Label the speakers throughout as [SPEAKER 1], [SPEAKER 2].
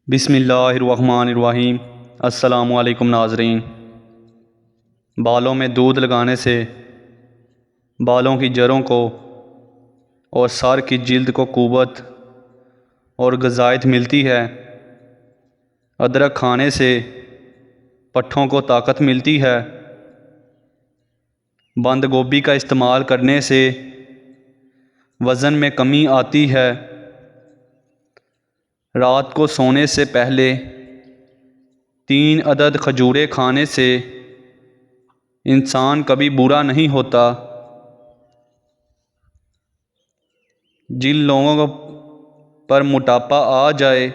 [SPEAKER 1] بسم اللہ الرحمن الرحیم۔ السلام علیکم ناظرین۔ بالوں میں دودھ لگانے سے بالوں کی جڑوں کو اور سر کی جلد کو قوت اور غذائیت ملتی ہے۔ ادرک کھانے سے پٹھوں کو طاقت ملتی ہے۔ بند گوبھی کا استعمال کرنے سے وزن میں کمی آتی ہے۔ رات کو سونے سے پہلے 3 عدد کھجوریں کھانے سے انسان کبھی برا نہیں ہوتا۔ جن لوگوں پر موٹاپا آ جائے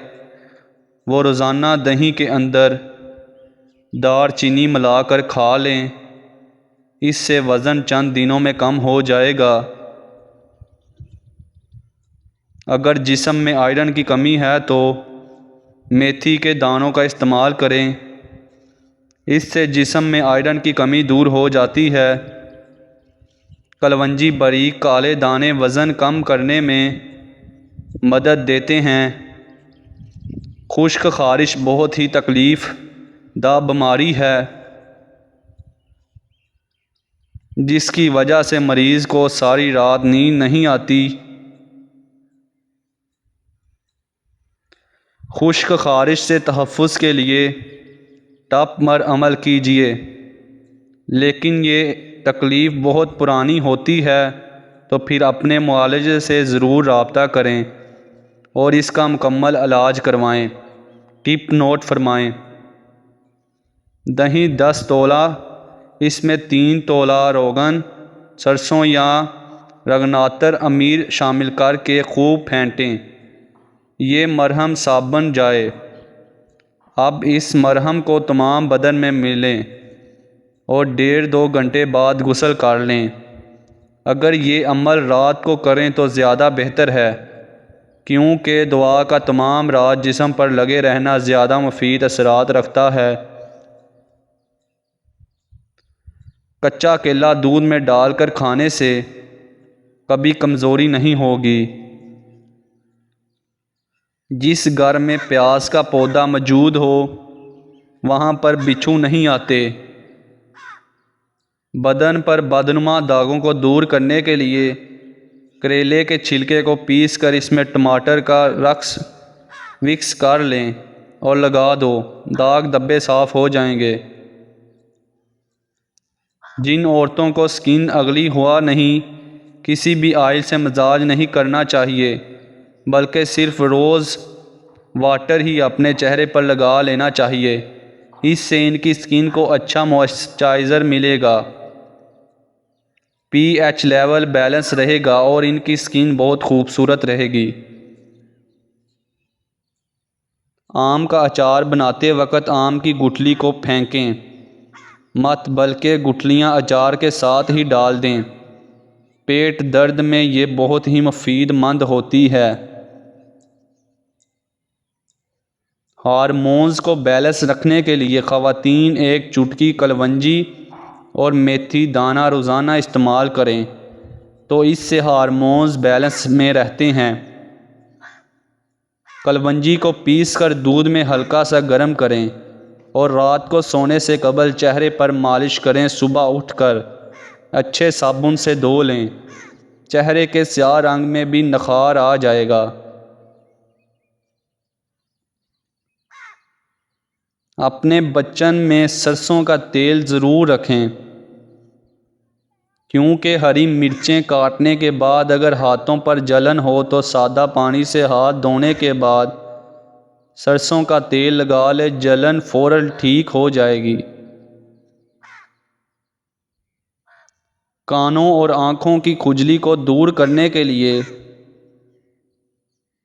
[SPEAKER 1] وہ روزانہ دہی کے اندر دار چینی ملا کر کھا لیں، اس سے وزن چند دنوں میں کم ہو جائے گا۔ اگر جسم میں آئرن کی کمی ہے تو میتھی کے دانوں کا استعمال کریں، اس سے جسم میں آئرن کی کمی دور ہو جاتی ہے۔ کلونجی باریک کالے دانے وزن کم کرنے میں مدد دیتے ہیں۔ خشک خارش بہت ہی تکلیف دہ بیماری ہے جس کی وجہ سے مریض کو ساری رات نیند نہیں آتی۔ خشک خارش سے تحفظ کے لیے ٹپ پر عمل کیجیے، لیکن یہ تکلیف بہت پرانی ہوتی ہے تو پھر اپنے معالج سے ضرور رابطہ کریں اور اس کا مکمل علاج کروائیں۔ ٹپ نوٹ فرمائیں: دہی 10 تولہ، اس میں 3 تولہ روغن سرسوں یا رگناتر امیر شامل کر کے خوب پھینٹیں۔ یہ مرہم صابن جائے۔ اب اس مرہم کو تمام بدن میں ملیں اور 1.5-2 گھنٹے بعد غسل کر لیں۔ اگر یہ عمل رات کو کریں تو زیادہ بہتر ہے، کیونکہ دوا کا تمام رات جسم پر لگے رہنا زیادہ مفید اثرات رکھتا ہے۔ کچا کیلا دودھ میں ڈال کر کھانے سے کبھی کمزوری نہیں ہوگی۔ جس گھر میں پیاز کا پودا موجود ہو وہاں پر بچھو نہیں آتے۔ بدن پر بدنما داغوں کو دور کرنے کے لیے کریلے کے چھلکے کو پیس کر اس میں ٹماٹر کا رس مکس کر لیں اور لگا دو، داغ دھبے صاف ہو جائیں گے۔ جن عورتوں کو سکن اگلی ہوا نہیں، کسی بھی آئل سے مساج نہیں کرنا چاہیے بلکہ صرف روز واٹر ہی اپنے چہرے پر لگا لینا چاہیے، اس سے ان کی سکن کو اچھا موئسچرائزر ملے گا، پی ایچ لیول بیلنس رہے گا اور ان کی سکن بہت خوبصورت رہے گی۔ آم کا اچار بناتے وقت آم کی گٹھلی کو پھینکیں مت بلکہ گٹھلیاں اچار کے ساتھ ہی ڈال دیں۔ پیٹ درد میں یہ بہت ہی مفید مند ہوتی ہے۔ ہارمونز کو بیلنس رکھنے کے لیے خواتین 1 چٹکی کلونجی اور میتھی دانہ روزانہ استعمال کریں تو اس سے ہارمونز بیلنس میں رہتے ہیں۔ کلونجی کو پیس کر دودھ میں ہلکا سا گرم کریں اور رات کو سونے سے قبل چہرے پر مالش کریں۔ صبح اٹھ کر اچھے صابن سے دھو لیں، چہرے کے سیاہ رنگ میں بھی نکھار آ جائے گا۔ اپنے بچن میں سرسوں کا تیل ضرور رکھیں، کیونکہ ہری مرچیں کاٹنے کے بعد اگر ہاتھوں پر جلن ہو تو سادہ پانی سے ہاتھ دھونے کے بعد سرسوں کا تیل لگا لے، جلن فوراً ٹھیک ہو جائے گی۔ کانوں اور آنکھوں کی کھجلی کو دور کرنے کے لیے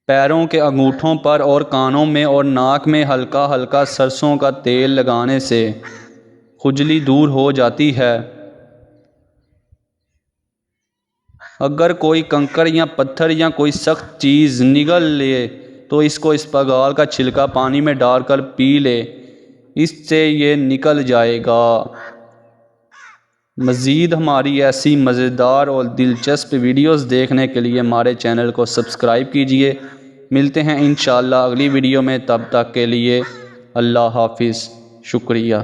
[SPEAKER 1] پیروں کے انگوٹھوں پر اور کانوں میں اور ناک میں ہلکا ہلکا سرسوں کا تیل لگانے سے کھجلی دور ہو جاتی ہے۔ اگر کوئی کنکر یا پتھر یا کوئی سخت چیز نگل لے تو اس کو اسپغال کا چھلکا پانی میں ڈال کر پی لے، اس سے یہ نکل جائے گا۔ مزید ہماری ایسی مزیدار اور دلچسپ ویڈیوز دیکھنے کے لیے ہمارے چینل کو سبسکرائب کیجیے ملتے ہیں انشاءاللہ اگلی ویڈیو میں، تب تک کے لیے اللہ حافظ، شکریہ۔